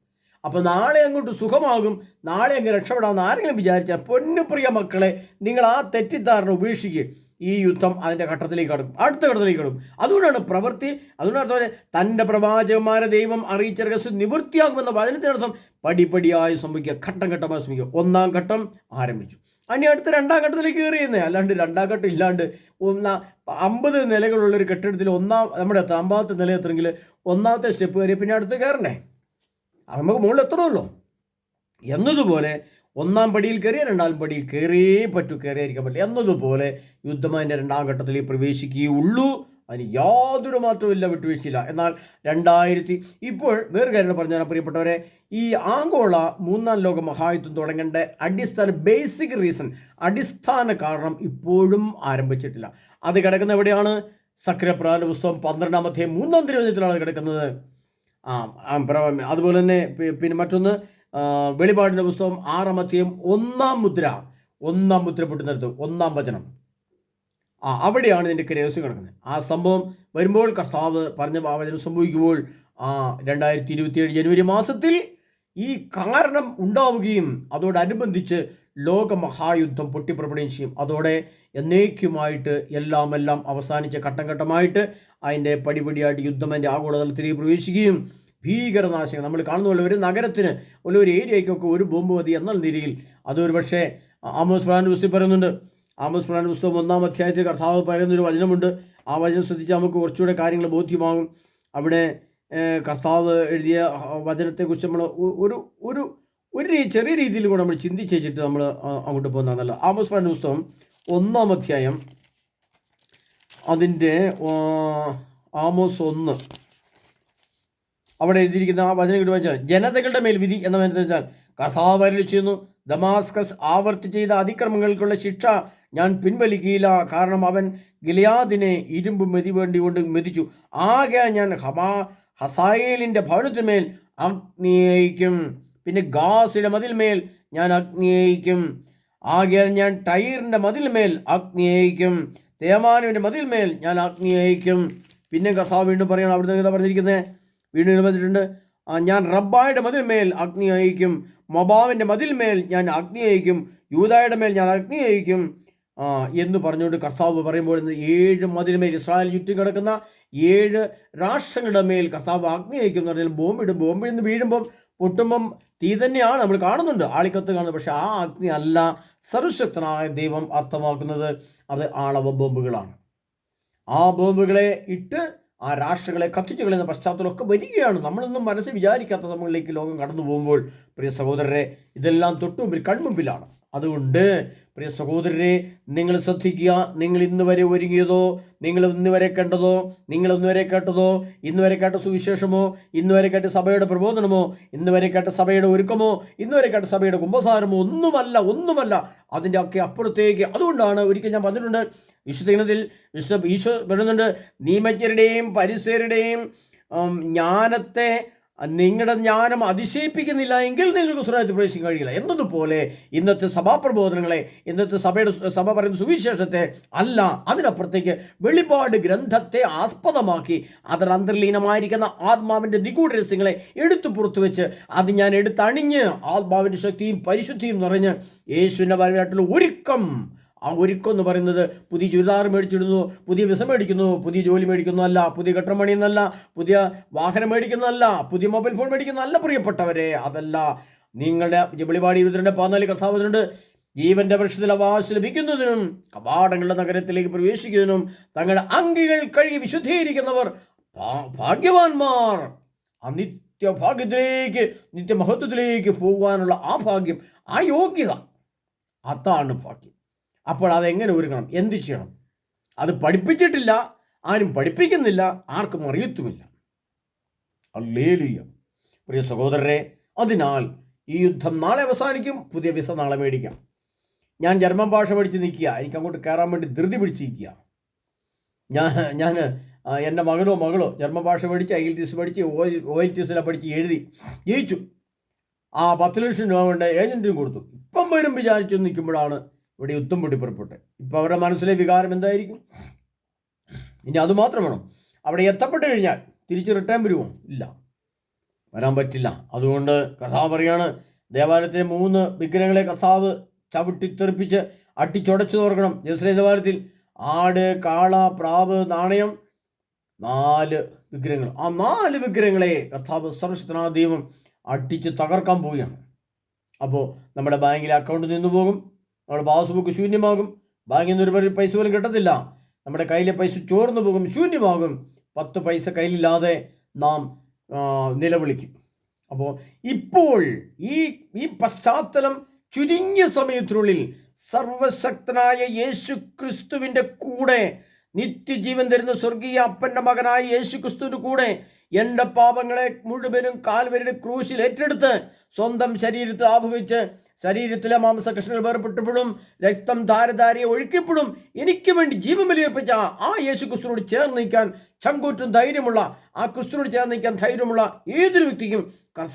അപ്പോൾ നാളെ അങ്ങോട്ട് സുഖമാകും, നാളെ അങ്ങ് രക്ഷപ്പെടാമെന്ന് ആരെങ്കിലും വിചാരിച്ചാൽ, പൊന്നുപ്രിയ മക്കളെ, നിങ്ങൾ ആ തെറ്റിദ്ധാരണ ഉപേക്ഷിക്കുക. ഈ യുദ്ധം അതിൻ്റെ ഘട്ടത്തിലേക്ക് കടക്കും, അടുത്ത ഘട്ടത്തിലേക്ക് കടക്കും. അതുകൊണ്ടാണ് അതുകൊണ്ടാണ് തൻ്റെ പ്രവാചകന്മാരെ ദൈവം അറിയിച്ച രഹസ്യം നിവൃത്തിയാകുമെന്ന വചനത്തിനർത്ഥം പടിപടിയായി സംഭവിക്കുക, ഘട്ടം ഘട്ടമായി സംഭവിക്കുക. ഒന്നാം ഘട്ടം ആരംഭിച്ചു, ഇനി അടുത്ത രണ്ടാം ഘട്ടത്തിലേക്ക് കയറിയെന്നേ. അല്ലാണ്ട് രണ്ടാം ഘട്ടം ഇല്ലാണ്ട് 50 നിലകളുള്ളൊരു കെട്ടിടത്തിൽ നമ്മുടെ 50ാമത്തെ നില എത്തണമെങ്കിൽ ഒന്നാമത്തെ സ്റ്റെപ്പ് കയറി പിന്നെ അടുത്ത് കയറണ്ടേ, നമുക്ക് മുകളിൽ എത്തണമല്ലോ. എന്നതുപോലെ ഒന്നാം പടിയിൽ കയറിയ രണ്ടാം പടിയിൽ കയറിയേ പറ്റൂ, കയറിയായിരിക്കാൻ പറ്റില്ല. എന്നതുപോലെ യുദ്ധം അതിൻ്റെ രണ്ടാം ഘട്ടത്തിലേക്ക് പ്രവേശിക്കുകയുള്ളൂ. അതിന് യാതൊരു മാറ്റവുമില്ല, വിട്ടുവീഴ്ചയില്ല. എന്നാൽ ഇപ്പോൾ വേറെ കാര്യം പറഞ്ഞാൽ, പ്രിയപ്പെട്ടവരെ, ഈ ആഗോള മൂന്നാം ലോക മഹായുദ്ധം തുടങ്ങേണ്ട അടിസ്ഥാന കാരണം ഇപ്പോഴും ആരംഭിച്ചിട്ടില്ല. അത് കിടക്കുന്ന എവിടെയാണ്? സക്രിയ പുസ്തകം 12-ാം അധ്യായം 3-ാം തിരുവചനത്തിലാണ് കിടക്കുന്നത്. അതുപോലെ തന്നെ പിന്നെ മറ്റൊന്ന് വെളിപാടിൻ്റെ പുസ്തകം 6-ാം അധ്യായം 1-ാം മുദ്ര പൊട്ടുന്നിടത്ത് 1-ാം വചനം. അവിടെയാണ് ഇതിൻ്റെ രഹസ്യം കിടക്കുന്നത്. ആ സംഭവം വരുമ്പോൾ, കർത്താവ് പറഞ്ഞ വചനം സംഭവിക്കുമ്പോൾ 2027 ജനുവരി മാസത്തിൽ ഈ കാരണം ഉണ്ടാവുകയും അതോടനുബന്ധിച്ച് ലോകമഹായുദ്ധം പൊട്ടിപ്പുറപ്പെടുകയും ചെയ്യും. അതോടെ എന്നേക്കുമായിട്ട് എല്ലാം അവസാനിച്ച ഘട്ടം ഘട്ടമായിട്ട് അതിൻ്റെ പടിപടിയായിട്ട് യുദ്ധം അതിൻ്റെ ആഗോളതലത്തിലേക്ക് പ്രവേശിക്കുകയും ഭീകരനാശങ്ങൾ നമ്മൾ കാണുന്ന പോലെ ഒരു നഗരത്തിന് ഒരു ഏരിയയ്ക്കൊക്കെ ഒരു ബോംബ് മതി എന്ന നിലയിൽ അതൊരു പക്ഷേ ആമോസ് പ്രവാചകന്റെ പുസ്തകത്തിൽ പറയുന്നുണ്ട്. ആമോസ് പ്രവാചകന്റെ പുസ്തകം 1-ാം അധ്യായത്തിൽ കർത്താവ് പറയുന്നൊരു വചനമുണ്ട്. ആ വചനം ശ്രദ്ധിച്ചാൽ നമുക്ക് കുറച്ചുകൂടെ കാര്യങ്ങൾ ബോധ്യമാകും. അവിടെ കർത്താവ് എഴുതിയ വചനത്തെക്കുറിച്ച് നമ്മൾ ഒരു ചെറിയ രീതിയിൽ കൂടെ നമ്മൾ ചിന്തിച്ച് വെച്ചിട്ട് നമ്മൾ അങ്ങോട്ട് പോകുന്നതല്ല. ആമോസ് പ്രവാചകന്റെ പുസ്തകം 1-ാം അധ്യായം അതിൻ്റെ ആമോസ് 1 അവിടെ എഴുതിയിരിക്കുന്ന ആ വചനം കിട്ടി വായിച്ചാൽ, ജനതകളുടെ മേൽ വിധി എന്ന വെച്ചാൽ കർത്താവ് അരുളി ചെയ്യുന്നു, ദമാസ്കസ് ആവർത്തി ചെയ്ത അതിക്രമങ്ങൾക്കുള്ള ശിക്ഷ ഞാൻ പിൻവലിക്കുകയില്ല. കാരണം അവൻ ഗിലെയാദിനെ ഇരുമ്പ് കൊണ്ട് മെതിച്ചു. ആകെ ഞാൻ ഹസായേലിൻ്റെ ഭവനത്തിന്മേൽ അഗ്നിയയിക്കും. പിന്നെ ഗാസിയുടെ മതിൽമേൽ ഞാൻ അഗ്നിയയിക്കും. ആകെ ഞാൻ ടൈറിൻ്റെ മതിൽമേൽ അഗ്നിയയിക്കും. തേമാനുവിൻ്റെ മതിൽമേൽ ഞാൻ അഗ്നിയയിക്കും. പിന്നെ കർത്താവ് വീണ്ടും പറയണം, അവിടുന്ന് എന്താ പറഞ്ഞിരിക്കുന്നത്? വീണ്ടും പറഞ്ഞിട്ടുണ്ട്, ഞാൻ റബ്ബായുടെ മതിൽമേൽ അഗ്നി അയക്കും, മൊബാവിൻ്റെ മതിൽമേൽ ഞാൻ അഗ്നി അയക്കും, യൂദായുടെ മേൽ ഞാൻ അഗ്നി അയക്കും എന്ന് പറഞ്ഞുകൊണ്ട് കർത്താവ് പറയുമ്പോൾ 7 മതിൽമേൽ ഇസ്രായേൽ ചുറ്റും കിടക്കുന്ന 7 രാഷ്ട്രങ്ങളുടെ മേൽ കർത്താവ് അഗ്നി അയക്കും എന്ന് പറഞ്ഞാൽ ബോംബിൽ നിന്ന് വീഴുമ്പം പൊട്ടുമ്പം തീ തന്നെയാണ് നമ്മൾ കാണുന്നുണ്ട്, ആളിക്കത്ത് കാണുന്നത്. പക്ഷെ ആ അഗ്നി അല്ല സർവശക്തനായ ദൈവം അർത്ഥമാക്കുന്നത്, അത് ആണവ ബോംബുകളാണ്. ആ ബോംബുകളെ ഇട്ട് ആ രാഷ്ട്രങ്ങളെ കത്തിച്ചു കളയുന്ന പശ്ചാത്തലമൊക്കെ വരികയാണ്. നമ്മളൊന്നും മനസ്സിൽ വിചാരിക്കാത്ത സമയങ്ങളിലേക്ക് ലോകം കടന്നു പോകുമ്പോൾ പ്രിയ സഹോദരരെ, ഇതെല്ലാം തൊട്ടുമുമ്പിൽ കൺമുമ്പിലാണ്. അതുകൊണ്ട് പ്രിയ സഹോദരരെ, നിങ്ങൾ ശ്രദ്ധിക്കുക. നിങ്ങൾ ഇന്ന് വരെ ഒരുങ്ങിയതോ, നിങ്ങൾ ഇന്ന് വരെ കണ്ടതോ, നിങ്ങൾ ഇന്ന് വരെ കേട്ടതോ, ഇന്ന് വരെ കേട്ട സുവിശേഷമോ, ഇന്ന് വരെ കേട്ട സഭയുടെ പ്രബോധനമോ, ഇന്ന് വരെ കേട്ട സഭയുടെ ഒരുക്കമോ, ഇന്ന് വരെ കേട്ട സഭയുടെ കുമ്പസാരമോ ഒന്നുമല്ല. അതിൻ്റെ ഒക്കെ അപ്പുറത്തേക്ക്. അതുകൊണ്ടാണ് ഒരിക്കൽ ഞാൻ പറഞ്ഞിട്ടുണ്ട്, ഈശോ പറയുന്നുണ്ട്, നിയമജ്ഞരുടെയും പരിസരുടെയും ജ്ഞാനത്തെ നിങ്ങളുടെ ജ്ഞാനം അതിശയിപ്പിക്കുന്നില്ല എങ്കിൽ നിങ്ങൾക്ക് സ്വർഗ്ഗത്തിൽ പ്രവേശിക്കാൻ കഴിയില്ല എന്നതുപോലെ ഇന്നത്തെ സഭാപ്രബോധനങ്ങളെ, ഇന്നത്തെ സഭ പറയുന്ന സുവിശേഷത്തെ അല്ല, അതിനപ്പുറത്തേക്ക് വെളിപാട് ഗ്രന്ഥത്തെ ആസ്പദമാക്കി അതിൽ അന്തർലീനമായിരിക്കുന്ന ആത്മാവിൻ്റെ നിഗൂഢ രഹസ്യങ്ങളെ എടുത്തു പുറത്തു വെച്ച് അത് ഞാൻ എടുത്തണിഞ്ഞ് ആത്മാവിൻ്റെ ശക്തിയും പരിശുദ്ധിയും നിറഞ്ഞ് യേശുവിൻ്റെ വരവായിട്ടുള്ള ഒരുക്കം. ആ ഒരുക്കം എന്ന് പറയുന്നത് പുതിയ ചുരിദാർ മേടിച്ചിടുന്നു, പുതിയ വിസ മേടിക്കുന്നു, പുതിയ ജോലി മേടിക്കുന്നതല്ല, പുതിയ കെട്ടമണിയെന്നല്ല, പുതിയ വാഹനം മേടിക്കുന്നതല്ല, പുതിയ മൊബൈൽ ഫോൺ മേടിക്കുന്നതല്ല പ്രിയപ്പെട്ടവരെ. അതല്ല. നിങ്ങളുടെ വെളിപാട് 22:14 കർത്താവുന്നുണ്ട്, ജീവന്റെ വൃക്ഷത്തിൽ അവകാശം ലഭിക്കുന്നതിനും കവാടങ്ങളുടെ നഗരത്തിലേക്ക് പ്രവേശിക്കുന്നതിനും തങ്ങളുടെ അങ്കികൾ കഴുകി വിശുദ്ധീകരിക്കുന്നവർ ഭാഗ്യവാന്മാർ. ആ നിത്യഭാഗ്യത്തിലേക്ക്, നിത്യമഹത്വത്തിലേക്ക് പോകുവാനുള്ള ആ ഭാഗ്യം, ആ യോഗ്യത, അതാണ് ഭാഗ്യം. അപ്പോൾ അതെങ്ങനെ ഒരുങ്ങണം, എന്ത് ചെയ്യണം? അത് പഠിപ്പിച്ചിട്ടില്ല, ആരും പഠിപ്പിക്കുന്നില്ല, ആർക്കും അറിയത്തുമില്ല. ഹല്ലേലൂയ. പ്രിയ സഹോദരരെ, അതിനാൽ ഈ യുദ്ധം നാളെ അവസാനിക്കും, പുതിയ വിസ നാളെ മേടിക്കാം. ഞാൻ ജർമ്മൻ ഭാഷ പഠിച്ച് നിൽക്കുക, എനിക്ക് അങ്ങോട്ട് കയറാൻ വേണ്ടി ധൃതി പിടിച്ച് നിൽക്കുക. ഞാൻ എൻ്റെ മകളോ ജർമ്മൻ ഭാഷ പഠിച്ച് IELTS പഠിച്ച് OLTS പഠിച്ച് എഴുതി ജയിച്ചു. ആ 10 ലക്ഷം രൂപ കൊണ്ട് ഏജൻറ്റിന് കൊടുത്തു. ഇപ്പം വരും വിചാരിച്ചു നിൽക്കുമ്പോഴാണ് ഇവിടെ യുദ്ധം പൊട്ടിപ്പുറപ്പെട്ടെ. ഇപ്പോൾ അവരുടെ മനസ്സിലെ വികാരം എന്തായിരിക്കും? ഇനി അതുമാത്രം വേണം, അവിടെ എത്തപ്പെട്ട് കഴിഞ്ഞാൽ തിരിച്ച് റിട്ടേൺ വരുമോ? ഇല്ല, വരാൻ പറ്റില്ല. അതുകൊണ്ട് കർത്താവ് പറയാണ്, ദേവാലയത്തിലെ 3 വിഗ്രഹങ്ങളെ കർത്താവ് ചവിട്ടിത്തെറിപ്പിച്ച് അട്ടിച്ചുടച്ചു തോർക്കണം. ജെറുസലേം ദേവാലയത്തിൽ ആട്, കാള, പ്രാവ്, നാണയം, 4 വിഗ്രഹങ്ങൾ. ആ 4 വിഗ്രഹങ്ങളെ കർത്താവ് സർവശക്തനായ ദൈവം അടിച്ച് തകർക്കാൻ പോവുകയാണ്. അപ്പോൾ നമ്മുടെ ബാങ്കിലെ അക്കൗണ്ട് നിന്ന് പോകും, നമ്മുടെ പാസ്ബുക്ക് ശൂന്യമാകും, ബാങ്കിൽ നിന്ന് ഒരു പൈസ പോലും കിട്ടത്തില്ല, നമ്മുടെ കയ്യിലെ പൈസ ചോർന്നു പോകും, ശൂന്യമാകും. 10 പൈസ കയ്യിലില്ലാതെ നാം നിലവിളിക്കും. അപ്പോൾ ഇപ്പോൾ ഈ പശ്ചാത്തലം ചുരുങ്ങിയ സമയത്തിനുള്ളിൽ സർവശക്തനായ യേശു ക്രിസ്തുവിൻ്റെ കൂടെ, നിത്യജീവൻ തരുന്ന സ്വർഗീയ അപ്പൻ്റെ മകനായ യേശു ക്രിസ്തുവിൻ്റെ കൂടെ എൻ്റെ പാപങ്ങളെ മുഴുവനും കാൽവരിയുടെ ക്രൂശിൽ ഏറ്റെടുത്ത് സ്വന്തം ശരീരത്തിൽ ആഭവിച്ച് ശരീരത്തിലെ മാംസകഷ്ണങ്ങൾ വേർപെട്ടപ്പോഴും രക്തം ധാരധാരയെ ഒഴുക്കിയപ്പോഴും എനിക്ക് വേണ്ടി ജീവൻ ബലിയർപ്പിച്ച ആ യേശു ക്രിസ്തുവിനോട് ചേർന്ന് നിൽക്കാൻ ചങ്കൂറ്റും ധൈര്യമുള്ള, ആ ക്രിസ്തുവിനോട് ചേർന്ന് നിൽക്കാൻ ധൈര്യമുള്ള ഏതൊരു വ്യക്തിക്കും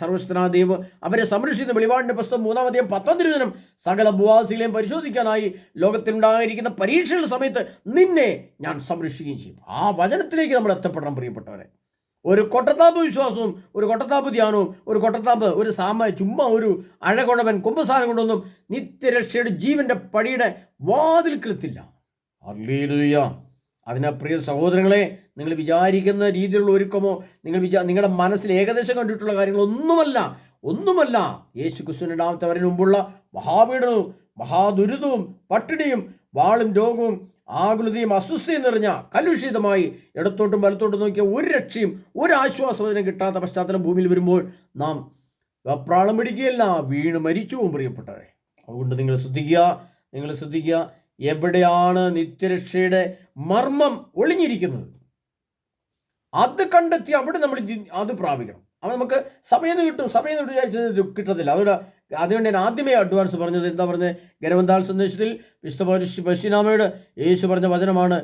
സർവശക്തനായ ദൈവം അവരെ സംരക്ഷിക്കുന്ന വെളിപാടിൻ്റെ പുസ്തകം 3-ാം അധ്യായം 10-ാം തിരുവചനം സകല ഉപവാസികളെയും പരിശോധിക്കാനായി ലോകത്തിലുണ്ടായിരിക്കുന്ന പരീക്ഷകളുടെ സമയത്ത് നിന്നെ ഞാൻ സംരക്ഷിക്കുകയും ചെയ്യും. ആ വചനത്തിലേക്ക് നമ്മൾ എത്തപ്പെടണം പ്രിയപ്പെട്ടവരെ. ഒരു കൊട്ടത്താപ്പ് വിശ്വാസവും ഒരു കൊട്ടത്താപ്പ് ധ്യാനവും ഒരു ചുമ്മാ ഒരു അഴകുഴവൻ കുമ്പസാരം കൊണ്ടൊന്നും നിത്യരക്ഷയുടെ ജീവന്റെ പടിയുടെ വാതിൽ കൃത്തില്ല. ഹല്ലേലൂയ. അതിനാൽ പ്രിയ സഹോദരങ്ങളെ, നിങ്ങൾ വിചാരിക്കുന്ന രീതിയിലുള്ള ഒരുക്കമോ നിങ്ങളുടെ മനസ്സിൽ ഏകദേശം കണ്ടിട്ടുള്ള കാര്യങ്ങളൊന്നുമല്ല. യേശു ക്രിസ്തുവിന്റെ രണ്ടാമത്തെ വരവിന് മുമ്പുള്ള മഹാപീഡനവും മഹാദുരിതവും പട്ടിണിയും വാളും രോഗവും ആകുലതയും അസ്വസ്ഥയും നിറഞ്ഞ കലുഷിതമായി ഇടത്തോട്ടും വലത്തോട്ടും നോക്കിയ ഒരു രക്ഷയും ഒരു ആശ്വാസവചനം കിട്ടാത്ത പശ്ചാത്തലം ഭൂമിയിൽ വരുമ്പോൾ നാം വെപ്രാളം പിടിക്കുകയല്ല, വീണ് മരിച്ചു പോകും പ്രിയപ്പെട്ടവരെ. അതുകൊണ്ട് നിങ്ങൾ ശ്രദ്ധിക്കുക, എവിടെയാണ് നിത്യരക്ഷയുടെ മർമ്മം ഒളിഞ്ഞിരിക്കുന്നത് അത് കണ്ടെത്തി അവിടെ നമ്മൾ അത് പ്രാപിക്കണം. അത് നമുക്ക് സഭയിൽ നിന്ന് വിചാരിച്ചത് കിട്ടത്തില്ല. അതുകൊണ്ട് ഞാൻ ആദ്യമേ അഡ്വാൻസ് പറഞ്ഞത് എന്താ പറഞ്ഞത്? ഗരവന്താൾ സന്ദേശത്തിൽ വിശുദ്ധ പരശുരാമയോട് യേശു പറഞ്ഞ വചനമാണ്,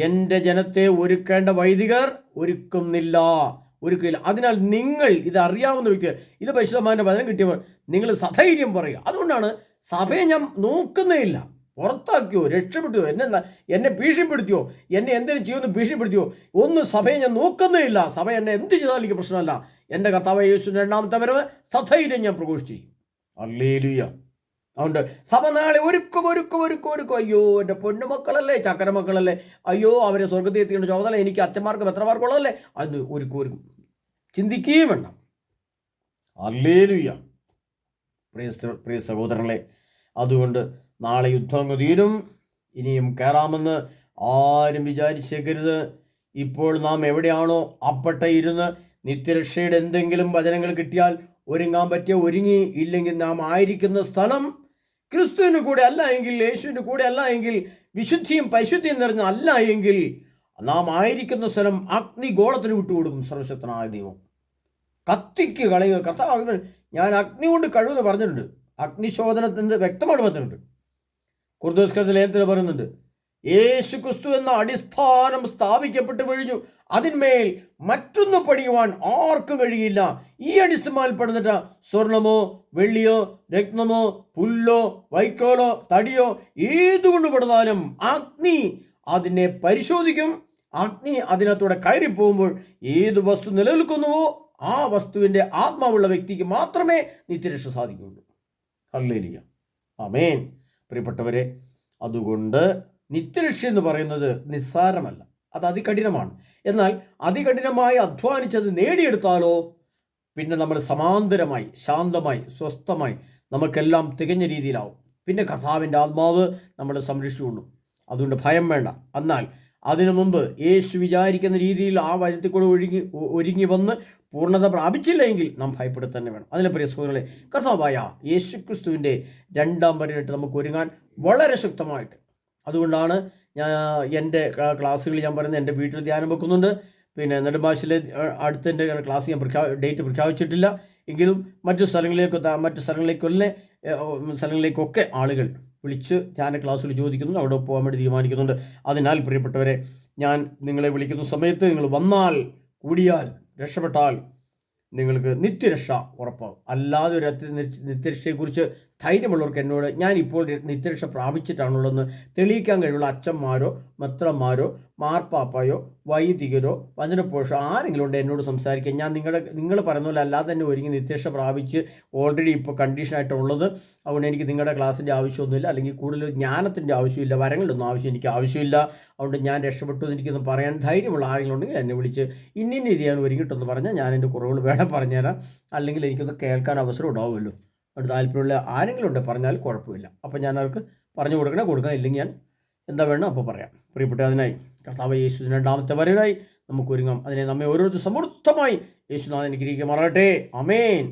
എൻ്റെ ജനത്തെ ഒരുക്കേണ്ട വൈദികർ ഒരുക്കില്ല. അതിനാൽ നിങ്ങൾ ഇത് അറിയാവുന്ന വ്യക്തികൾ, ഇത് പരിശുദ്ധമായ വചനം കിട്ടിയവർ, നിങ്ങൾ സധൈര്യം പറയുക. അതുകൊണ്ടാണ് സഭയെ ഞാൻ നോക്കുന്നേയില്ല. പുറത്താക്കിയോ, രക്ഷപ്പെട്ടോ, എന്നെ ഭീഷണിപ്പെടുത്തിയോ, എന്നെ എന്തെങ്കിലും ചെയ്യുമെന്ന് ഭീഷണിപ്പെടുത്തിയോ ഒന്നും സഭയെ ഞാൻ നോക്കുന്നേയില്ല. സഭ എന്നെ എന്ത് ചെയ്താലും എനിക്ക് പ്രശ്നമല്ല. എൻ്റെ കർത്താവായ യേശുവിൻ്റെ രണ്ടാമത്തെ വരവ് സധൈര്യം ഞാൻ പ്രഘോഷിച്ചിരിക്കും. ഹല്ലേലൂയ. അതുകൊണ്ട് സഭ നാളെ ഒരുക്കും. അയ്യോ എൻ്റെ പൊന്നുമക്കളല്ലേ, ചക്കരമക്കളല്ലേ, അയ്യോ അവരെ സ്വർഗത്തിൽ എത്തിക്കേണ്ട ചുമതല എനിക്ക് അച്ഛന്മാർക്കും എത്രമാർക്കുള്ളതല്ലേ, അന്ന് ഒരുക്കും. ചിന്തിക്കുകയും വേണ്ട. ഹല്ലേലൂയ. പ്രിയ സഹോദരങ്ങളെ, അതുകൊണ്ട് നാളെ യുദ്ധം തീരും, ഇനിയും കയറാമെന്ന് ആരും വിചാരിച്ചേക്കരുത്. ഇപ്പോൾ നാം എവിടെയാണോ അപ്പട്ട ഇരുന്ന് നിത്യരക്ഷയുടെ എന്തെങ്കിലും വചനങ്ങൾ കിട്ടിയാൽ ഒരുങ്ങാൻ പറ്റിയ ഒരുങ്ങി, ഇല്ലെങ്കിൽ നാം ആയിരിക്കുന്ന സ്ഥലം ക്രിസ്തുവിന് കൂടെ അല്ല എങ്കിൽ, യേശുവിൻ്റെ കൂടെ അല്ല എങ്കിൽ, വിശുദ്ധിയും പരിശുദ്ധിയും നിറഞ്ഞ അല്ല എങ്കിൽ, നാം ആയിരിക്കുന്ന സ്ഥലം അഗ്നിഗോളത്തിന് വിട്ടുകൊടുക്കും സർവശക്തനായ ദൈവം. കത്തിക്ക് കളയുക. കർത്താവ് ഞാൻ അഗ്നി കൊണ്ട് കഴിവെന്ന് പറഞ്ഞിട്ടുണ്ട്. അഗ്നിശോധനത്തിന് വ്യക്തമായിട്ട് പറഞ്ഞിട്ടുണ്ട്. കുർദോസ്കരത്തിൽ ലേഖനത്തിൽ പറയുന്നുണ്ട്, യേശു ക്രിസ്തു എന്ന അടിസ്ഥാനം സ്ഥാപിക്കപ്പെട്ട് കഴിഞ്ഞു, അതിന്മേൽ മറ്റൊന്ന് പണിയുവാൻ ആർക്കും കഴിയില്ല. ഈ അടിസ്ഥാനത്തിൽ പണിതിട്ട് സ്വർണമോ വെള്ളിയോ രത്നമോ പുല്ലോ വൈക്കോലോ തടിയോ ഏതുകൊണ്ട് പണിതാലും അഗ്നി അതിനെ പരിശോധിക്കും. അഗ്നി അതിനകത്തൂടെ കയറി പോകുമ്പോൾ ഏത് വസ്തു നിലനിൽക്കുന്നുവോ ആ വസ്തുവിൻ്റെ ആത്മാവുള്ള വ്യക്തിക്ക് മാത്രമേ നിത്യരക്ഷ സാധിക്കുകയുള്ളൂ. ഹല്ലേലൂയ. ആമേൻ. പ്രിയപ്പെട്ടവരെ, അതുകൊണ്ട് നിത്യരക്ഷ എന്ന് പറയുന്നത് നിസ്സാരമല്ല, അത് അതികഠിനമാണ്. എന്നാൽ അതികഠിനമായി അധ്വാനിച്ചത് നേടിയെടുത്താലോ പിന്നെ നമ്മൾ സമാന്തരമായി ശാന്തമായി സ്വസ്ഥമായി നമുക്കെല്ലാം തികഞ്ഞ രീതിയിലാവും. പിന്നെ കർത്താവിൻ്റെ ആത്മാവ് നമ്മളെ സംരക്ഷിച്ചുകൊള്ളും. അതുകൊണ്ട് ഭയം വേണ്ട. എന്നാൽ അതിനു മുമ്പ് യേശു വിചാരിക്കുന്ന രീതിയിൽ ആ വചനത്തിൽ കൂടെ ഒരുങ്ങി വന്ന് പൂർണ്ണത പ്രാപിച്ചില്ലെങ്കിൽ നാം ഭയപ്പെടുക തന്നെ വേണം. അതിലെ പ്രിയ സഹോദരങ്ങളെ, കർത്താവായ യേശു ക്രിസ്തുവിൻ്റെ രണ്ടാം വരവിനായിട്ട് നമുക്ക് ഒരുങ്ങാൻ വളരെ ശക്തമായിട്ട്. അതുകൊണ്ടാണ് എൻ്റെ ക്ലാസ്സുകളിൽ ഞാൻ പറയുന്നത്, എൻ്റെ വീട്ടിൽ ധ്യാനം വെക്കുന്നുണ്ട്. പിന്നെ നെടുമ്പാശ്ശേരിയിലെ അടുത്തതിൻ്റെ ക്ലാസ് ഞാൻ ഡേറ്റ് പ്രഖ്യാപിച്ചിട്ടില്ല എങ്കിലും മറ്റു സ്ഥലങ്ങളിലേക്കൊക്കെ ആളുകൾ വിളിച്ച് ധ്യാന ക്ലാസ്സുകൾ ചോദിക്കുന്നു, അവിടെ പോകാൻ വേണ്ടി തീരുമാനിക്കുന്നുണ്ട്. അതിനാൽ പ്രിയപ്പെട്ടവരെ, ഞാൻ നിങ്ങളെ വിളിക്കുന്ന സമയത്ത് നിങ്ങൾ വന്നാൽ കൂടിയാൽ രക്ഷപ്പെട്ടാൽ നിങ്ങൾക്ക് നിത്യരക്ഷ ഉറപ്പാകും. അല്ലാതെ ഒരു നിത്യരക്ഷയെക്കുറിച്ച് ധൈര്യമുള്ളവർക്ക് എന്നോട് ഞാൻ ഇപ്പോൾ നിത്യരക്ഷ പ്രാപിച്ചിട്ടാണുള്ളതെന്ന് തെളിയിക്കാൻ കഴിവുള്ള അച്ഛന്മാരോ മെത്രന്മാരോ മാർപ്പാപ്പയോ വൈദികരോ വചനപ്പോഷോ ആരെങ്കിലും ഉണ്ട് എന്നോട് സംസാരിക്കുക. ഞാൻ നിങ്ങൾ പറയുന്ന പോലെ അല്ലാതെ തന്നെ ഒരുങ്ങി നിത്യരക്ഷ പ്രാപിച്ച് ഓൾറെഡി ഇപ്പോൾ കണ്ടീഷനായിട്ടുള്ളത്. അതുകൊണ്ട് എനിക്ക് നിങ്ങളുടെ ക്ലാസ്സിൻ്റെ ആവശ്യമൊന്നുമില്ല, അല്ലെങ്കിൽ കൂടുതൽ ജ്ഞാനത്തിൻ്റെ ആവശ്യമില്ല, വരങ്ങളൊന്നും എനിക്ക് ആവശ്യമില്ല. അതുകൊണ്ട് ഞാൻ രക്ഷപ്പെട്ടു എന്ന് എനിക്കൊന്ന് പറയാൻ ധൈര്യമുള്ള ആരെങ്കിലും ഉണ്ടെങ്കിൽ എന്നെ വിളിച്ച് ഇന്ന ഇത് ഞാൻ ഒരുങ്ങിയിട്ടെന്ന് പറഞ്ഞാൽ ഞാൻ എൻ്റെ കുറവുകൾ വേണം പറഞ്ഞുതരാം, അല്ലെങ്കിൽ എനിക്കൊന്ന് കേൾക്കാൻ അവസരം ഉണ്ടാവുമല്ലോ. അതുകൊണ്ട് താല്പര്യമുള്ള ആരെങ്കിലും ഉണ്ട് പറഞ്ഞാൽ കുഴപ്പമില്ല. അപ്പോൾ ഞാൻ അവർക്ക് പറഞ്ഞു കൊടുക്കാം, ഇല്ലെങ്കിൽ ഞാൻ എന്താ വേണം അപ്പോൾ പറയാം. പ്രിയപ്പെട്ട, അതിനായി കർത്താവ് യേശുവിൻ്റെ രണ്ടാമത്തെ വരവിനായി നമുക്ക് ഒരുങ്ങാം. അതിനെ നമ്മെ ഓരോരുത്തർ സമൃദ്ധമായി യേശുനാഥൻ അനുഗ്രഹിക്കുമാറാകട്ടെ. ആമേൻ.